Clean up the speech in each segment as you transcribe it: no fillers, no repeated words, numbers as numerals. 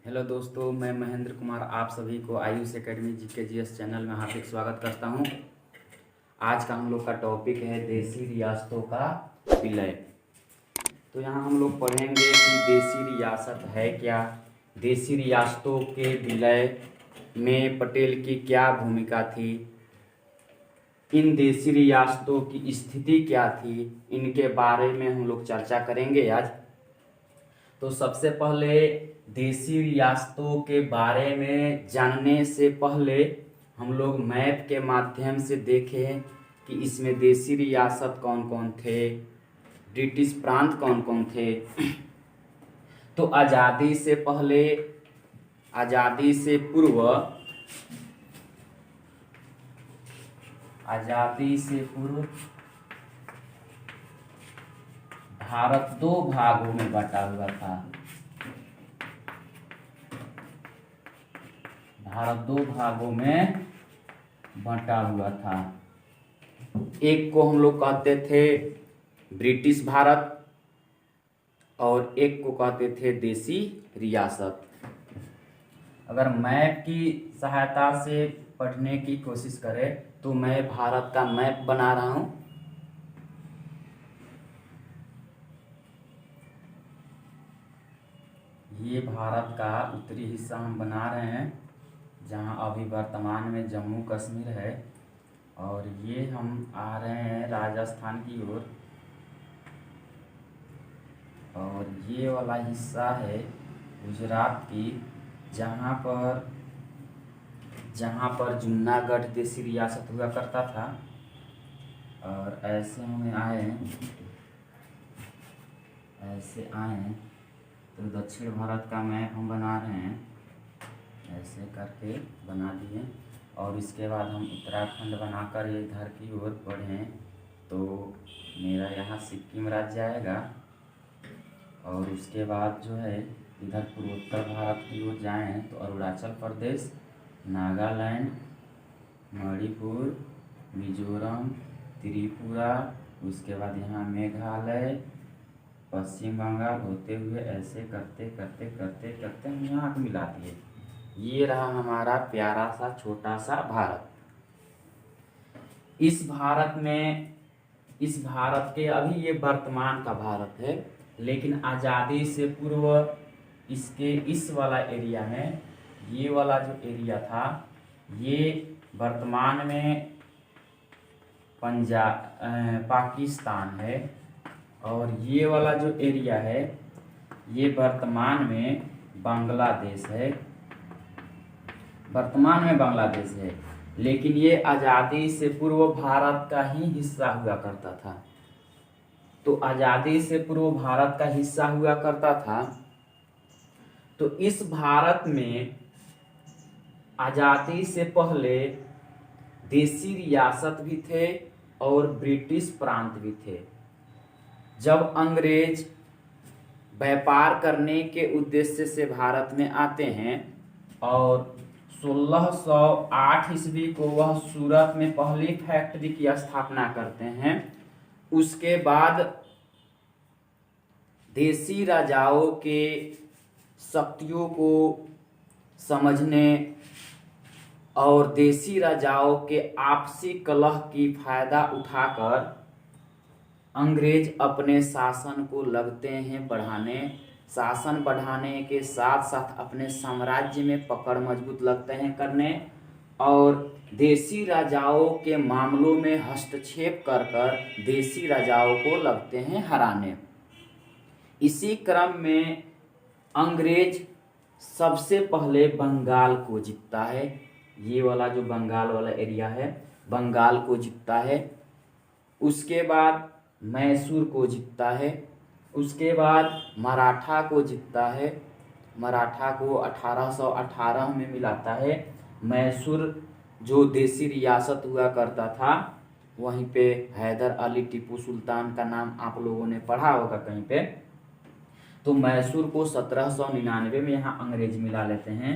Hello दोस्तों, मैं महेंद्र कुमार आप सभी को आयुष एकेडमी GKGS चैनल में हार्दिक स्वागत करता हूं। आज का हम लोग का टॉपिक है देसी रियासतों का विलय। तो यहाँ हम लोग पढ़ेंगे कि देसी रियासत है क्या, देसी रियासतों के विलय में पटेल की क्या भूमिका थी, इन देसी रियासतों की स्थिति क्या थी, इनके बारे में हम लोग चर्चा करेंगे आज। तो सबसे पहले देसी रियासतों के बारे में जानने से पहले हम लोग मैप के माध्यम से देखें कि इसमें देसी रियासत कौन कौन थे, ब्रिटिश प्रांत कौन कौन थे। तो आज़ादी से पहले, आज़ादी से पूर्व, आज़ादी से पूर्व भारत दो भागों में बटा हुआ था। भारत दो भागों में बटा हुआ था। एक को हम लोग कहते थे ब्रिटिश भारत और एक को कहते थे देसी रियासत। अगर मैप की सहायता से पढ़ने की कोशिश करें तो मैं भारत का मैप बना रहा हूं। ये भारत का उत्तरी हिस्सा हम बना रहे हैं, जहां अभी वर्तमान में जम्मू कश्मीर है, और ये हम आ रहे हैं राजस्थान की ओर, और ये वाला हिस्सा है गुजरात की, जहाँ पर जूनागढ़ देसी रियासत हुआ करता था। और ऐसे हम आए हैं तो दक्षिण भारत का मैप हम बना रहे हैं, ऐसे करके बना दिए। और इसके बाद हम उत्तराखंड बनाकर इधर की ओर बढ़ें तो मेरा यहाँ सिक्किम राज्य आएगा, और उसके बाद जो है इधर पूर्वोत्तर भारत की ओर जाएँ तो अरुणाचल प्रदेश, नागालैंड, मणिपुर, मिजोरम, त्रिपुरा, उसके बाद यहाँ मेघालय, पश्चिम बंगाल होते हुए ऐसे करते करते करते करते हम यहाँ को मिला दिए। ये रहा हमारा प्यारा सा छोटा सा भारत। इस भारत के अभी ये वर्तमान का भारत है, लेकिन आज़ादी से पूर्व इसके इस वाला एरिया में, ये वाला जो एरिया था, ये वर्तमान में पाकिस्तान है, और ये वाला जो एरिया है ये वर्तमान में बांग्लादेश है, वर्तमान में बांग्लादेश है। लेकिन ये आज़ादी से पूर्व भारत का ही हिस्सा हुआ करता था। तो आज़ादी से पूर्व भारत का हिस्सा हुआ करता था, तो इस भारत में आज़ादी से पहले देसी रियासत भी थे और ब्रिटिश प्रांत भी थे। जब अंग्रेज व्यापार करने के उद्देश्य से भारत में आते हैं और 1608 ईस्वी को वह सूरत में पहली फैक्ट्री की स्थापना करते हैं, उसके बाद देसी राजाओं के शक्तियों को समझने और देसी राजाओं के आपसी कलह की फायदा उठाकर अंग्रेज अपने शासन को लगते हैं बढ़ाने। शासन बढ़ाने के साथ साथ अपने साम्राज्य में पकड़ मजबूत लगते हैं करने, और देसी राजाओं के मामलों में हस्तक्षेप कर देसी राजाओं को लगते हैं हराने। इसी क्रम में अंग्रेज सबसे पहले बंगाल को जीतता है। ये वाला जो बंगाल वाला एरिया है, बंगाल को जीतता है। उसके बाद मैसूर को जीतता है। उसके बाद मराठा को जीतता है। मराठा को 1818 में मिलाता है। मैसूर जो देसी रियासत हुआ करता था, वहीं पे हैदर अली टीपू सुल्तान का नाम आप लोगों ने पढ़ा होगा कहीं पे। तो मैसूर को 1799 में यहाँ अंग्रेज मिला लेते हैं,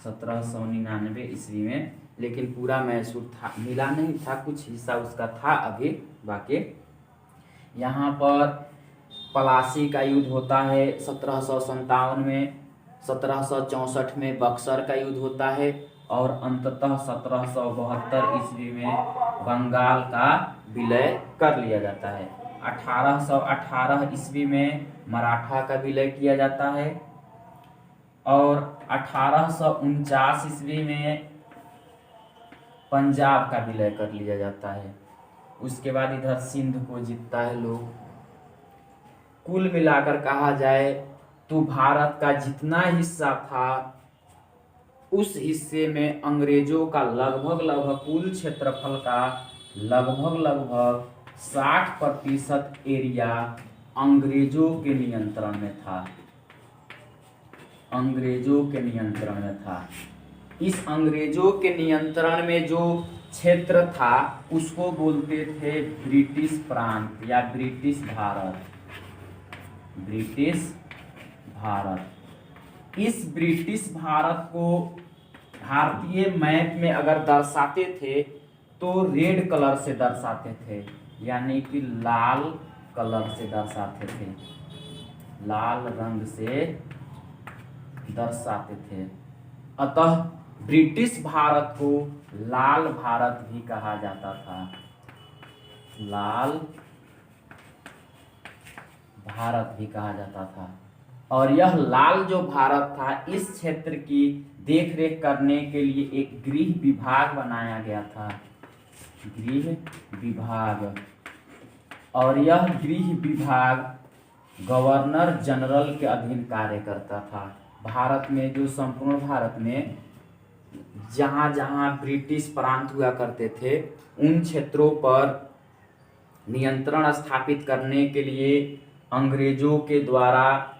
1799 ईस्वी में। लेकिन पूरा मैसूर था, मिला नहीं था, कुछ हिस्सा उसका था अभी बाकी। यहाँ पर पलासी का युद्ध होता है 1757 में, 1764 में बक्सर का युद्ध होता है और अंततः 1772 ईस्वी में बंगाल का विलय कर लिया जाता है। 1818 ईस्वी में मराठा का विलय किया जाता है और 1849 ईस्वी में पंजाब का विलय कर लिया जाता है। उसके बाद इधर सिंध को जीतता है लोग। कुल मिलाकर कहा जाए तो भारत का जितना हिस्सा था उस हिस्से में अंग्रेजों का लगभग कुल क्षेत्रफल का लगभग 60% एरिया अंग्रेजों के नियंत्रण में था। अंग्रेजों के नियंत्रण में था। इस अंग्रेजों के नियंत्रण में जो क्षेत्र था उसको बोलते थे ब्रिटिश प्रांत या ब्रिटिश भारत। ब्रिटिश भारत। इस ब्रिटिश भारत को भारतीय मैप में अगर दर्शाते थे तो रेड कलर से दर्शाते थे, यानी कि लाल कलर से दर्शाते थे, लाल रंग से दर्शाते थे। अतः ब्रिटिश भारत को लाल भारत भी कहा जाता था। लाल भारत भी कहा जाता था। और यह लाल जो भारत था, इस क्षेत्र की देखरेख करने के लिए एक गृह विभाग बनाया गया था। गृह विभाग। और यह गृह विभाग गवर्नर जनरल के अधीन कार्य करता था। भारत में जो संपूर्ण भारत में जहां जहां ब्रिटिश प्रांत हुआ करते थे उन क्षेत्रों पर नियंत्रण स्थापित करने के लिए अंग्रेजों के द्वारा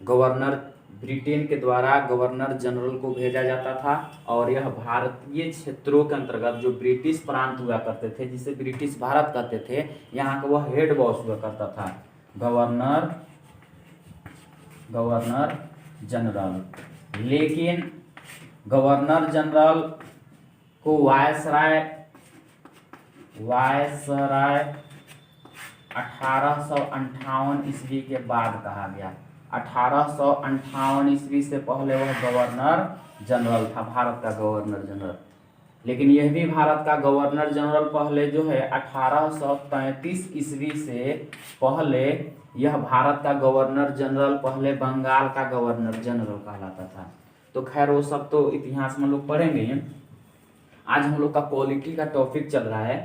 ब्रिटेन के द्वारा गवर्नर जनरल को भेजा जाता था। और यह भारतीय क्षेत्रों के अंतर्गत जो ब्रिटिश प्रांत हुआ करते थे, जिसे ब्रिटिश भारत कहते थे, यहाँ का वह हेड बॉस हुआ करता था, गवर्नर जनरल। लेकिन गवर्नर जनरल को वायसराय 1858 ईस्वी के बाद कहा गया। 1858 ईस्वी से पहले वह गवर्नर जनरल था, भारत का गवर्नर जनरल। लेकिन यह भी भारत का गवर्नर जनरल पहले जो है 1833 ईस्वी से पहले यह भारत का गवर्नर जनरल पहले बंगाल का गवर्नर जनरल कहलाता था। तो खैर वो सब तो इतिहास में लोग पढ़ेंगे। आज हम लोग का पॉलिटी का टॉपिक चल रहा है।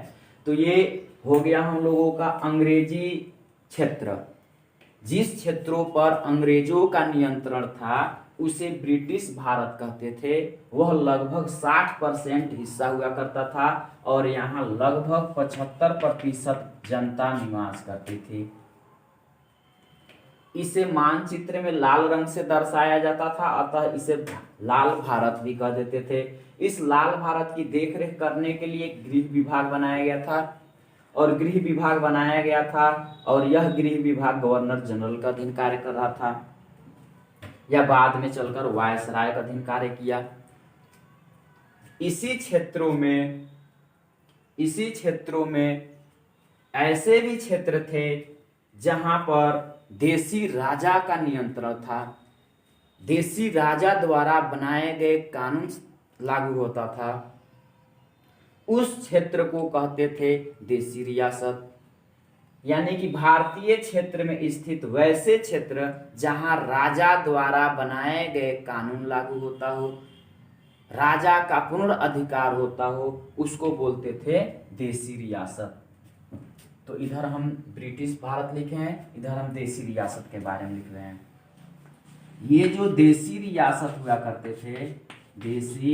तो ये हो गया हम लोगों का अंग्रेजी क्षेत्र। जिस क्षेत्रों पर अंग्रेजों का नियंत्रण था उसे ब्रिटिश भारत कहते थे। वह लगभग 60% हिस्सा हुआ करता था और यहाँ लगभग 75% जनता निवास करती थी। इसे मानचित्र में लाल रंग से दर्शाया जाता था, अतः इसे लाल भारत भी कह देते थे। इस लाल भारत की देखरेख करने के लिए गृह विभाग बनाया गया था और यह गृह विभाग गवर्नर जनरल का अधीन कार्य कर रहा था या बाद में चलकर वायसराय का अधीन कार्य किया। इसी क्षेत्रों में ऐसे भी क्षेत्र थे जहां पर देसी राजा का नियंत्रण था। देसी राजा द्वारा बनाए गए कानून लागू होता था। उस क्षेत्र को कहते थे देसी रियासत। यानी कि भारतीय क्षेत्र में स्थित वैसे क्षेत्र जहां राजा द्वारा बनाए गए कानून लागू होता हो, राजा का पूर्ण अधिकार होता हो, उसको बोलते थे देसी रियासत। तो इधर हम ब्रिटिश भारत लिखे हैं, इधर हम देसी रियासत के बारे में लिख रहे हैं। ये जो देसी रियासत हुआ करते थे, देसी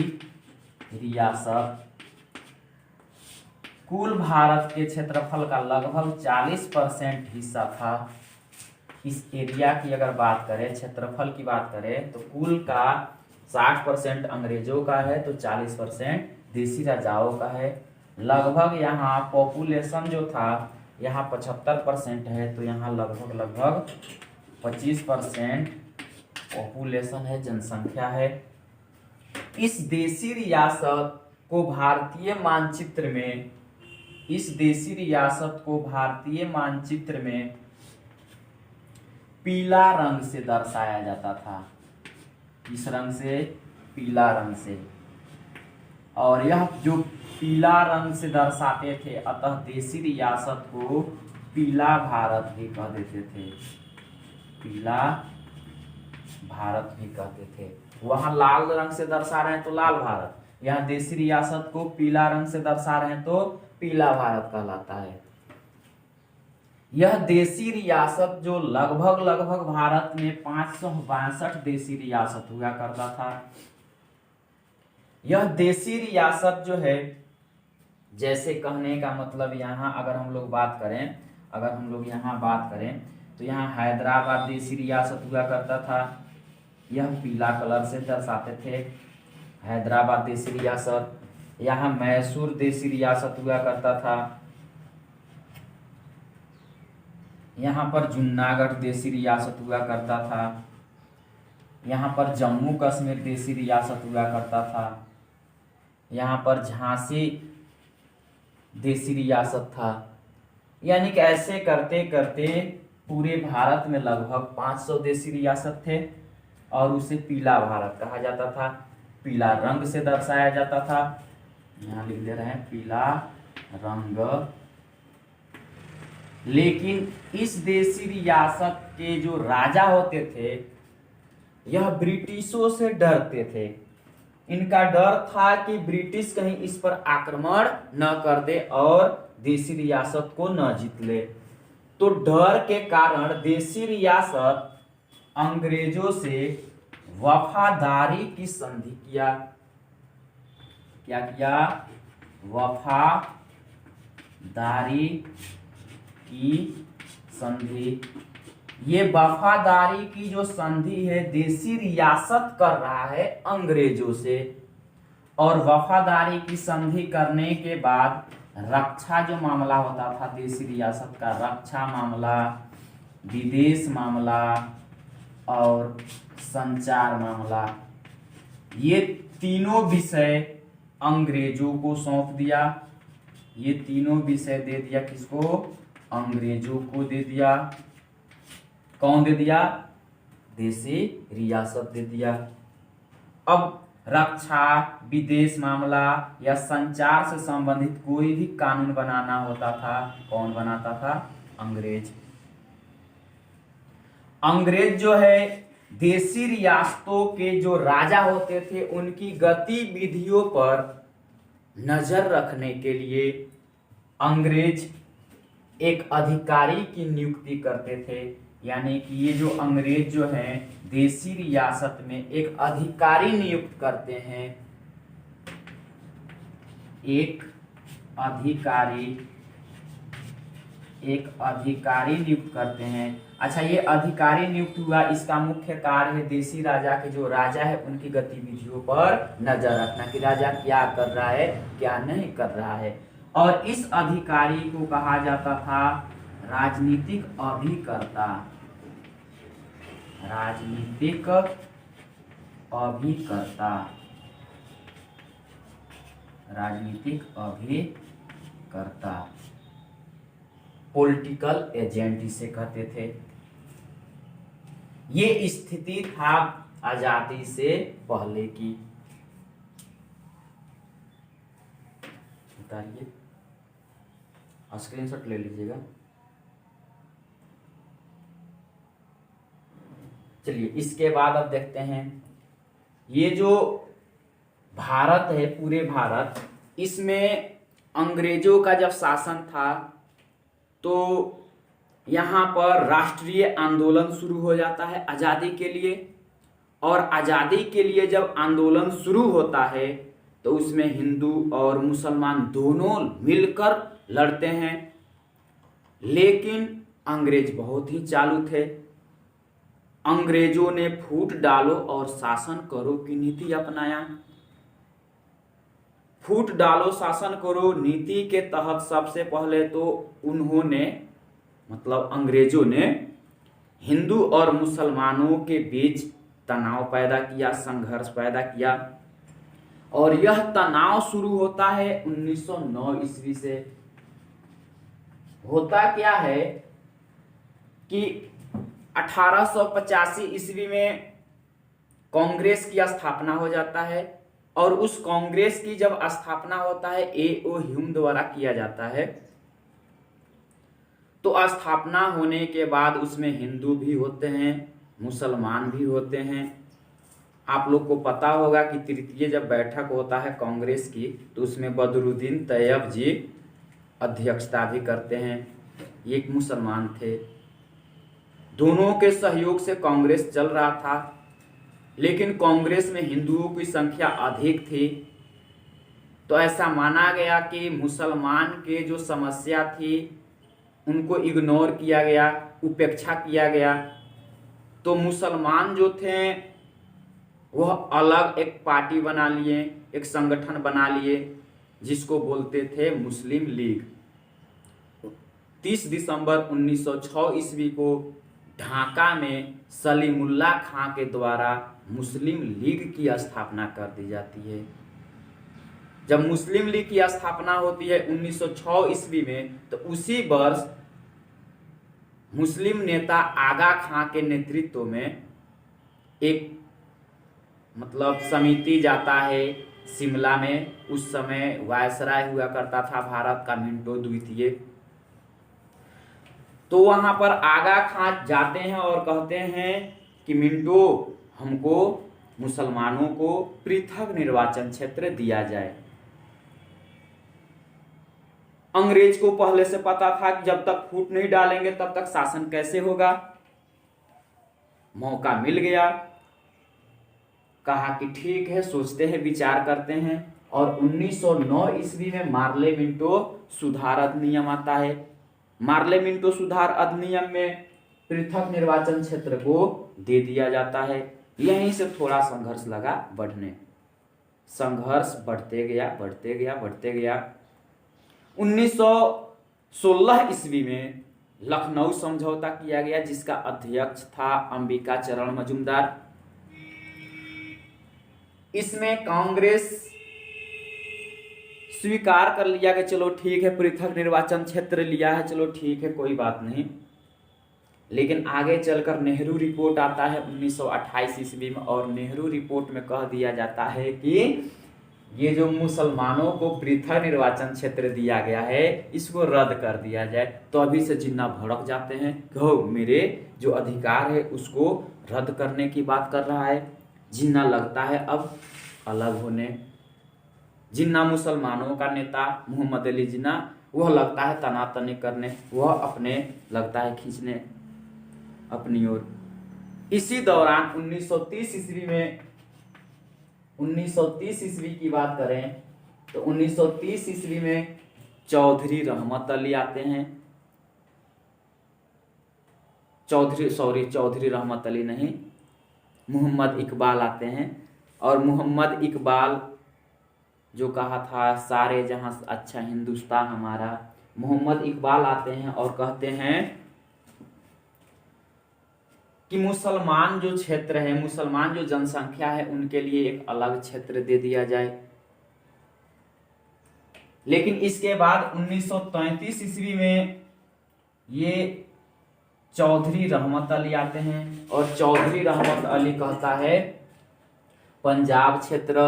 रियासत कुल भारत के क्षेत्रफल का लगभग 40% हिस्सा था। इस एरिया की अगर बात करें, क्षेत्रफल की बात करें, तो कुल का 60% अंग्रेजों का है तो 40% देसी राजाओं का है। लगभग यहाँ पॉपुलेशन जो था यहाँ 75% है तो यहाँ लगभग 25% पॉपुलेशन है, जनसंख्या है। इस देसी रियासत को भारतीय मानचित्र में पीला रंग से दर्शाया जाता था। किस रंग से? पीला रंग से। और यह जो पीला रंग से दर्शाते थे, अतः देशी रियासत को पीला भारत भी कह देते थे, पीला भारत भी कहते थे। वहां लाल रंग से दर्शा रहे हैं तो लाल भारत, यहाँ देशी रियासत को पीला रंग से दर्शा रहे हैं तो पीला भारत कहलाता है। यह देशी रियासत जो लगभग भारत में 562 देशी रियासत हुआ करता था। यह देशी रियासत जो है, जैसे कहने का मतलब यहाँ अगर हम लोग बात करें, अगर हम लोग यहाँ बात करें तो यहाँ हैदराबाद देशी रियासत हुआ करता था, यह पीला कलर से दर्शाते थे हैदराबाद देशी रियासत। यहाँ मैसूर देशी रियासत हुआ करता था, यहाँ पर जूनागढ़ देशी रियासत हुआ करता था, यहाँ पर जम्मू कश्मीर देशी रियासत हुआ करता था, यहाँ पर झांसी देशी रियासत था। यानी कि ऐसे करते करते पूरे भारत में लगभग 500 देशी रियासत थे और उसे पीला भारत कहा जाता था, पीला रंग से दर्शाया जाता था। यहाँ लिख दे रहे हैं पीला रंग। लेकिन इस देशी रियासत के जो राजा होते थे, यह ब्रिटिशों से डरते थे। इनका डर था कि ब्रिटिश कहीं इस पर आक्रमण न कर दे और देशी रियासत को न जीत ले। तो डर के कारण देशी रियासत अंग्रेजों से वफादारी की संधि किया। क्या किया? वफादारी की संधि। ये वफादारी की जो संधि है देशी रियासत कर रहा है अंग्रेजों से, और वफादारी की संधि करने के बाद रक्षा जो मामला होता था देशी रियासत का, रक्षा मामला, विदेश मामला और संचार मामला, ये तीनों विषय अंग्रेजों को सौंप दिया। ये तीनों विषय दे दिया किसको? अंग्रेजों को दे दिया। कौन दे दिया? देशी रियासत दे दिया। अब रक्षा, विदेश मामला या संचार से संबंधित कोई भी कानून बनाना होता था, कौन बनाता था? अंग्रेज। अंग्रेज जो है देशी रियासतों के जो राजा होते थे उनकी गतिविधियों पर नजर रखने के लिए अंग्रेज एक अधिकारी की नियुक्ति करते थे। यानी कि ये जो अंग्रेज जो हैं देशी रियासत में एक अधिकारी नियुक्त करते हैं, एक अधिकारी नियुक्त करते हैं। अच्छा, ये अधिकारी नियुक्त हुआ, इसका मुख्य कार्य है देशी राजा के जो राजा है उनकी गतिविधियों पर नजर रखना कि राजा क्या कर रहा है, क्या नहीं कर रहा है। और इस अधिकारी को कहा जाता था राजनीतिक अभिकर्ता। राजनीतिक अभिकर्ता, राजनीतिक अभिकर्ता, पॉलिटिकल एजेंट इसे कहते थे। ये स्थिति था आजादी से पहले की। बताइए, स्क्रीनशॉट ले लीजिएगा। चलिए इसके बाद अब देखते हैं ये जो भारत है, पूरे भारत, इसमें अंग्रेजों का जब शासन था तो यहाँ पर राष्ट्रीय आंदोलन शुरू हो जाता है आज़ादी के लिए। और आज़ादी के लिए जब आंदोलन शुरू होता है तो उसमें हिंदू और मुसलमान दोनों मिलकर लड़ते हैं। लेकिन अंग्रेज बहुत ही चालू थे। अंग्रेजों ने फूट डालो और शासन करो की नीति अपनाया। फूट डालो शासन करो नीति के तहत सबसे पहले तो उन्होंने, मतलब अंग्रेजों ने, हिंदू और मुसलमानों के बीच तनाव पैदा किया, संघर्ष पैदा किया। और यह तनाव शुरू होता है 1909 ईस्वी से। होता क्या है कि 1885 ईस्वी में कांग्रेस की स्थापना हो जाता है। और उस कांग्रेस की जब स्थापना होता है ए.ओ. ह्यूम द्वारा किया जाता है, तो स्थापना होने के बाद उसमें हिंदू भी होते हैं, मुसलमान भी होते हैं। आप लोग को पता होगा कि तृतीय जब बैठक होता है कांग्रेस की, तो उसमें बदरुद्दीन तैयब जी अध्यक्षता भी करते हैं, ये एक मुसलमान थे। दोनों के सहयोग से कांग्रेस चल रहा था, लेकिन कांग्रेस में हिंदुओं की संख्या अधिक थी, तो ऐसा माना गया कि मुसलमान के जो समस्या थी उनको इग्नोर किया गया, उपेक्षा किया गया। तो मुसलमान जो थे वह अलग एक पार्टी बना लिए, एक संगठन बना लिए, जिसको बोलते थे मुस्लिम लीग। 30 दिसंबर 1906 ईस्वी को ढाका में सलीमुल्लाह खां के द्वारा मुस्लिम लीग की स्थापना कर दी जाती है। जब मुस्लिम लीग की स्थापना होती है 1906 ईस्वी में, तो उसी वर्ष मुस्लिम नेता आगा खां के नेतृत्व में एक समिति जाता है शिमला में। उस समय वायसराय हुआ करता था भारत का मिंटो द्वितीय। तो वहां पर आगा खां जाते हैं और कहते हैं कि मिंटो, हमको मुसलमानों को पृथक निर्वाचन क्षेत्र दिया जाए। अंग्रेज को पहले से पता था कि जब तक फूट नहीं डालेंगे तब तक शासन कैसे होगा। मौका मिल गया, कहा कि ठीक है, सोचते हैं, विचार करते हैं। और 1909 ईस्वी में मार्ले मिंटो सुधार अधिनियम आता है। मार्ले मिंटो सुधार अधिनियम में पृथक निर्वाचन क्षेत्र को दे दिया जाता है। यहीं से थोड़ा संघर्ष लगा बढ़ने, संघर्ष बढ़ते गया। 1916 ईस्वी में लखनऊ समझौता किया गया, जिसका अध्यक्ष था अंबिका चरण मजूमदार। इसमें कांग्रेस स्वीकार कर लिया कि चलो ठीक है, पृथक निर्वाचन क्षेत्र लिया है, चलो ठीक है, कोई बात नहीं। लेकिन आगे चलकर नेहरू रिपोर्ट आता है 1928 ईस्वी में, और नेहरू रिपोर्ट में कह दिया जाता है कि ये जो मुसलमानों को पृथक निर्वाचन क्षेत्र दिया गया है, इसको रद्द कर दिया जाए। तो अभी से जिन्ना भड़क जाते हैं, कहो मेरे जो अधिकार है उसको रद्द करने की बात कर रहा है। जिन्ना लगता है अब अलग होने। जिन्ना मुसलमानों का नेता मोहम्मद अली जिन्ना, वह लगता है तनातनी करने, वह अपने लगता है खींचने अपनी ओर। इसी दौरान 1930 ईस्वी की बात करें तो 1930 ईस्वी में चौधरी रहमत अली आते हैं। चौधरी रहमत अली नहीं, मोहम्मद इकबाल आते हैं। और मोहम्मद इकबाल जो कहा था सारे जहां अच्छा हिंदुस्तान हमारा, मोहम्मद इकबाल आते हैं और कहते हैं कि मुसलमान जो क्षेत्र है, मुसलमान जो जनसंख्या है, उनके लिए एक अलग क्षेत्र दे दिया जाए। लेकिन इसके बाद 1933 ईस्वी में ये चौधरी रहमत अली आते हैं, और चौधरी रहमत अली कहता है पंजाब क्षेत्र,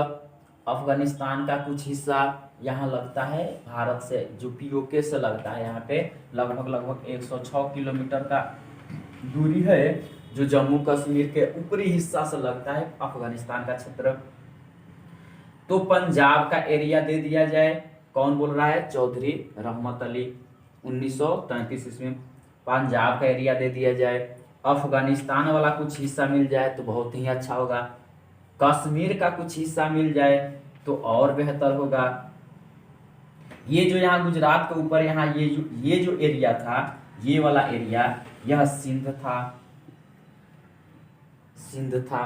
अफगानिस्तान का कुछ हिस्सा, यहाँ लगता है भारत से जो पीओके से लगता है, यहाँ पे लगभग 106 किलोमीटर का दूरी है, जो जम्मू कश्मीर के ऊपरी हिस्सा से लगता है अफगानिस्तान का क्षेत्र। तो पंजाब का एरिया दे दिया जाए। कौन बोल रहा है? चौधरी रहमत अली। 1933 ईस्वी में पंजाब का एरिया दे दिया जाए, अफगानिस्तान वाला कुछ हिस्सा मिल जाए तो बहुत ही अच्छा होगा, कश्मीर का कुछ हिस्सा मिल जाए तो और बेहतर होगा। ये जो यहाँ गुजरात के ऊपर यहाँ ये जो एरिया था, ये वाला एरिया, यह सिंध था,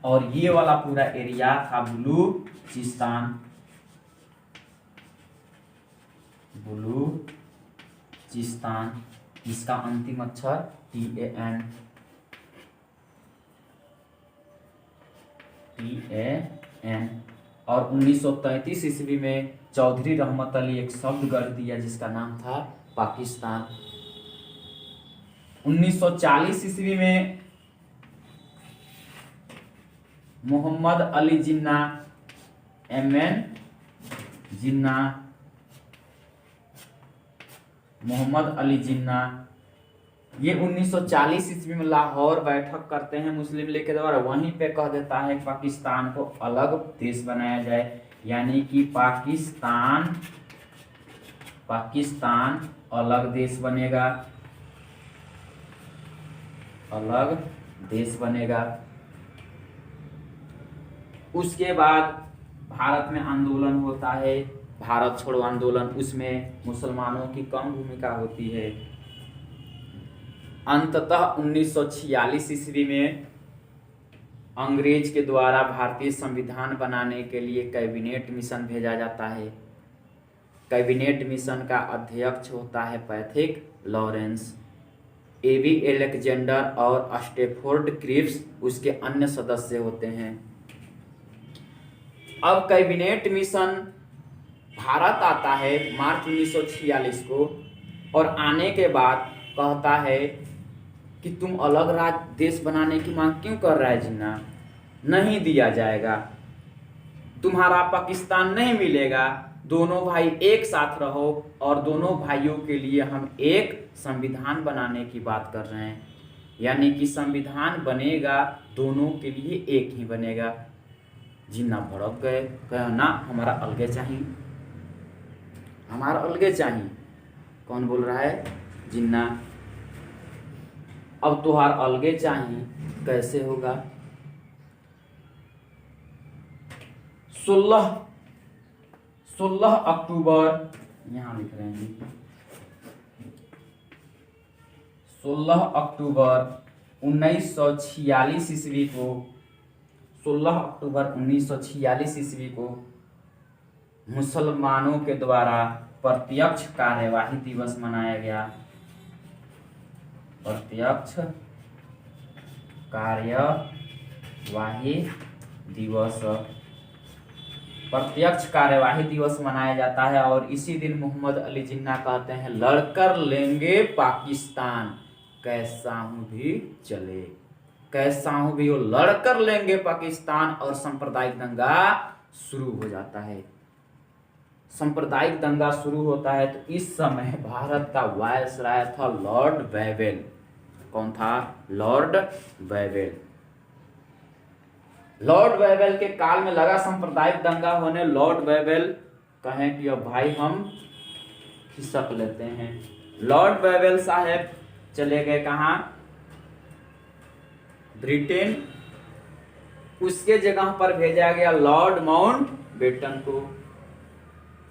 और ये वाला पूरा एरिया था बलूचिस्तान। इसका अंतिम अक्षर TAN। और 1933 ईस्वी में चौधरी रहमत अली एक शब्द गढ़ दिया जिसका नाम था पाकिस्तान। 1940 ईस्वी में मोहम्मद अली जिन्ना, MN जिन्ना, मोहम्मद अली जिन्ना, ये 1940 ईस्वी में लाहौर बैठक करते हैं मुस्लिम लीग के द्वारा। वहीं पे कह देता है पाकिस्तान को अलग देश बनाया जाए, यानी कि पाकिस्तान अलग देश बनेगा, अलग देश बनेगा। उसके बाद भारत में आंदोलन होता है, भारत छोड़ो आंदोलन, उसमें मुसलमानों की कम भूमिका होती है। अंततः 1946 ईस्वी में अंग्रेज के द्वारा भारतीय संविधान बनाने के लिए कैबिनेट मिशन भेजा जाता है। कैबिनेट मिशन का अध्यक्ष होता है पैथिक लॉरेंस, एबी एलेक्जेंडर और स्टेफोर्ड क्रिप्स उसके अन्य सदस्य होते हैं। अब कैबिनेट मिशन भारत आता है मार्च 1946 को, और आने के बाद कहता है कि तुम अलग राज्य देश बनाने की मांग क्यों कर रहा है जिन्ना, नहीं दिया जाएगा, तुम्हारा पाकिस्तान नहीं मिलेगा, दोनों भाई एक साथ रहो, और दोनों भाइयों के लिए हम एक संविधान बनाने की बात कर रहे हैं, यानी कि संविधान बनेगा दोनों के लिए एक ही बनेगा। जिन्ना भड़क गए, कहे ना हमारा अलगे चाहिए, हमारा अलगे चाहिए। कौन बोल रहा है? जिन्ना। अब तुहार अलगे चाहिए कैसे होगा? 16 अक्टूबर, यहाँ लिख रहे हैं 16 अक्टूबर 1946 ईस्वी को, 16 अक्टूबर 1946 ईस्वी को मुसलमानों के द्वारा प्रत्यक्ष कार्यवाही दिवस मनाया गया। प्रत्यक्ष कार्यवाही दिवस, प्रत्यक्ष कार्यवाही दिवस मनाया जाता है। और इसी दिन मोहम्मद अली जिन्ना कहते हैं लड़कर लेंगे पाकिस्तान, कैसा हूं भी चले, कैसा हूं भी वो लड़कर लेंगे पाकिस्तान। और सांप्रदायिक दंगा शुरू हो जाता है। सांप्रदायिक दंगा शुरू होता है तो इस समय भारत का वायसराय था लॉर्ड वेवेल। कौन था? Lord Wavell. लॉर्ड वेवेल के काल में लगा सांप्रदायिक दंगा होने। लॉर्ड वेवेल कहें कि अब भाई हम खिसक लेते हैं। लॉर्ड वेवेल साहब चले गए कहां? ब्रिटेन। उसके जगह पर भेजा गया लॉर्ड माउंटबेटन को।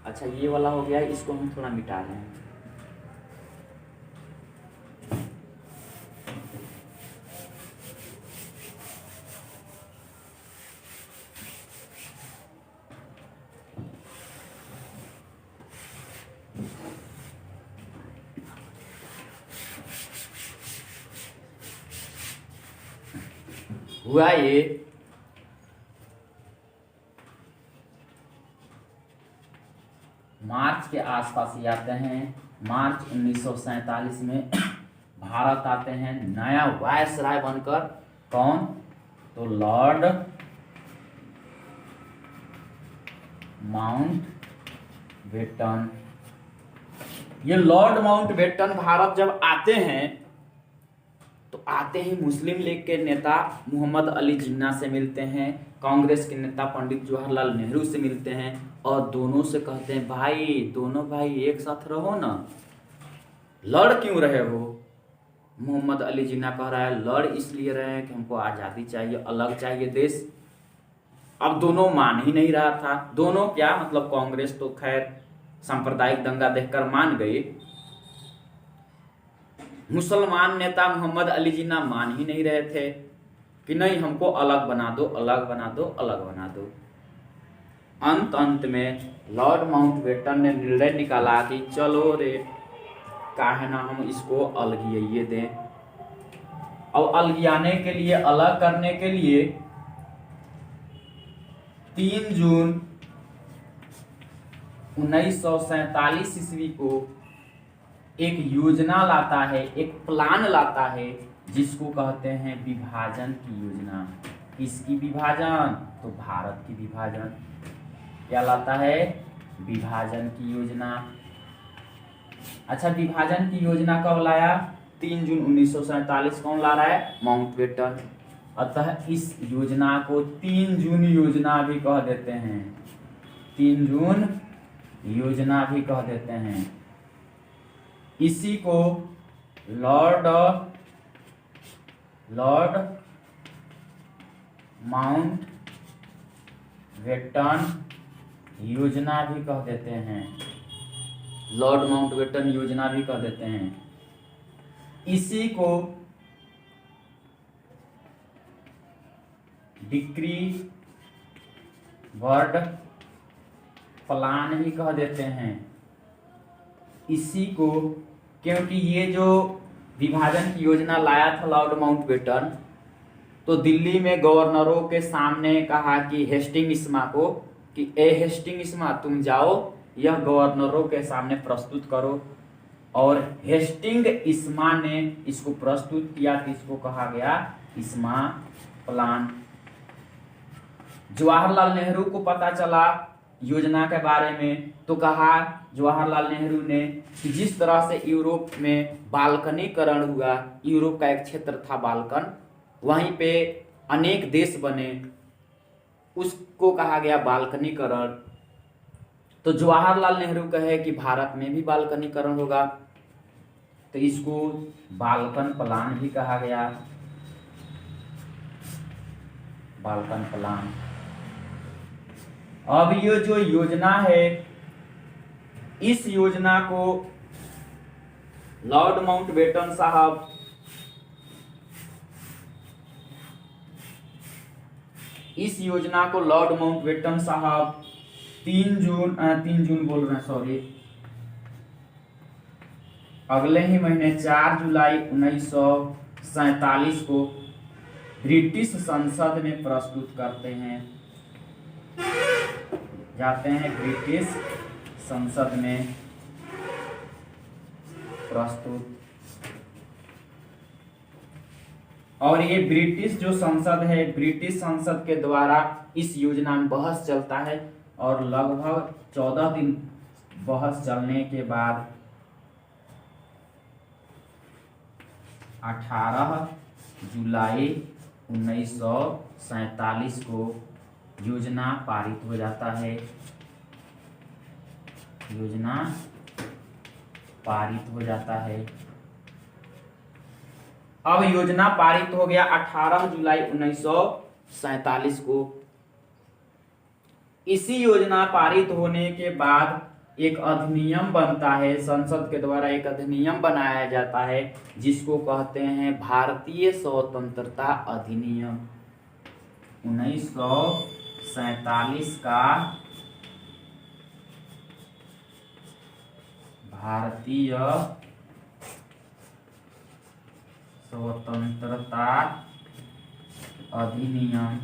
अच्छा ये वाला हो गया, इसको हम थोड़ा मिटा रहे हैं। हुआ ये मार्च के आसपास ही आते हैं। मार्च 1947 में भारत आते हैं नया वायसराय बनकर। कौन? तो लॉर्ड माउंटबेटन। ये लॉर्ड माउंटबेटन भारत जब आते हैं तो आते ही मुस्लिम लीग के नेता मोहम्मद अली जिन्ना से मिलते हैं, कांग्रेस के नेता पंडित जवाहरलाल नेहरू से मिलते हैं, और दोनों से कहते हैं भाई दोनों भाई एक साथ रहो ना, लड़ क्यों रहे हो? मोहम्मद अली जिन्ना कह रहा है लड़ इसलिए रहे हैं कि हमको आज़ादी चाहिए, अलग चाहिए देश। अब दोनों मान ही नहीं रहा था। दोनों क्या मतलब कांग्रेस तो खैर सांप्रदायिक दंगा देखकर मान गई, मुसलमान नेता मोहम्मद अली जिन्ना मान ही नहीं रहे थे कि नहीं हमको अलग बना दो, अलग बना दो, अलग बना दो। अंत में लॉर्ड माउंटबेटन ने निर्णय निकाला कि चलो रे काहे ना हम इसको अलगिए दें। और अलगियाने के लिए, अलग करने के लिए 3 जून 1947 ईस्वी को एक योजना लाता है, एक प्लान लाता है जिसको कहते हैं विभाजन की योजना। किसकी विभाजन, तो भारत की विभाजन। क्या लाता है, विभाजन की योजना। अच्छा, विभाजन की योजना कब लाया, 3 जून 1947। कौन ला रहा है, माउंटबेटन। अतः इस योजना को 3 जून योजना भी कह देते हैं, 3 जून योजना भी कह देते हैं। इसी को लॉर्ड माउंटबेटन योजना भी कह देते हैं, लॉर्ड माउंटबेटन योजना भी कह देते हैं। इसी को डिक्री वर्ड प्लान भी कह देते हैं। इसी को, क्योंकि ये जो विभाजन की योजना लाया था लॉर्ड माउंटबेटन, तो दिल्ली में गवर्नरों के सामने कहा कि हेस्टिंग्स को कि ए हेस्टिंग्स तुम जाओ, यह गवर्नरों के सामने प्रस्तुत करो। और हेस्टिंग्स ने इसको प्रस्तुत किया, तो इसको कहा गया इस्मा प्लान। जवाहरलाल नेहरू को पता चला योजना के बारे में, तो कहा जवाहरलाल नेहरू ने कि जिस तरह से यूरोप में बाल्कनीकरण हुआ, यूरोप का एक क्षेत्र था बाल्कन, वहीं पे अनेक देश बने, उसको कहा गया बाल्कनीकरण। तो जवाहरलाल नेहरू कहे कि भारत में भी बाल्कनीकरण होगा, तो इसको बाल्कन प्लान भी कहा गया, बाल्कन प्लान। अब ये जो योजना है, इस योजना को लॉर्ड माउंटबेटन साहब इस योजना को लॉर्ड माउंटबेटन साहब 3 जून बोल रहे हैं, सॉरी, अगले ही महीने 4 जुलाई 1947 को ब्रिटिश संसद में प्रस्तुत करते हैं, जाते हैं ब्रिटिश संसद में प्रस्तुत। और ये ब्रिटिश जो संसद है, ब्रिटिश संसद के द्वारा इस योजना में बहस चलता है, और लगभग 14 दिन बहस चलने के बाद 18 जुलाई 1947 को योजना पारित हो जाता है, योजना पारित हो जाता है। अब योजना पारित हो गया 18 जुलाई 1947 को। इसी योजना पारित होने के बाद एक अधिनियम बनता है, संसद के द्वारा एक अधिनियम बनाया जाता है, जिसको कहते हैं भारतीय स्वतंत्रता अधिनियम। 1947 का भारतीय स्वतंत्रता अधिनियम,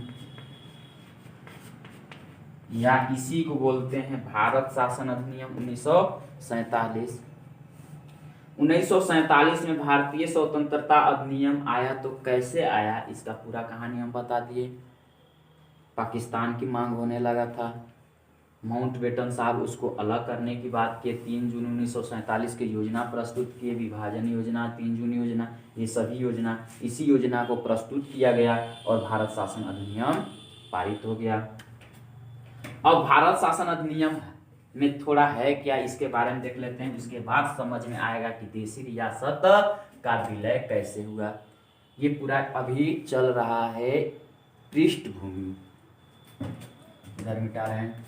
या इसी को बोलते हैं भारत शासन अधिनियम 1947। 1947 में भारतीय स्वतंत्रता अधिनियम आया, तो कैसे आया इसका पूरा कहानी हम बता दिए। पाकिस्तान की मांग होने लगा था, माउंटबेटन साहब उसको अलग करने की बात किए, 3 जून 1947 की योजना प्रस्तुत किए, विभाजन योजना, 3 जून योजना, ये सभी योजना, इसी योजना को प्रस्तुत किया गया और भारत शासन अधिनियम पारित हो गया। अब भारत शासन अधिनियम में थोड़ा है क्या, इसके बारे में देख लेते हैं, उसके बाद समझ में आएगा कि देशी रियासत का विलय कैसे हुआ। ये पूरा अभी चल रहा है पृष्ठभूमि, इधर मिटा रहे हैं।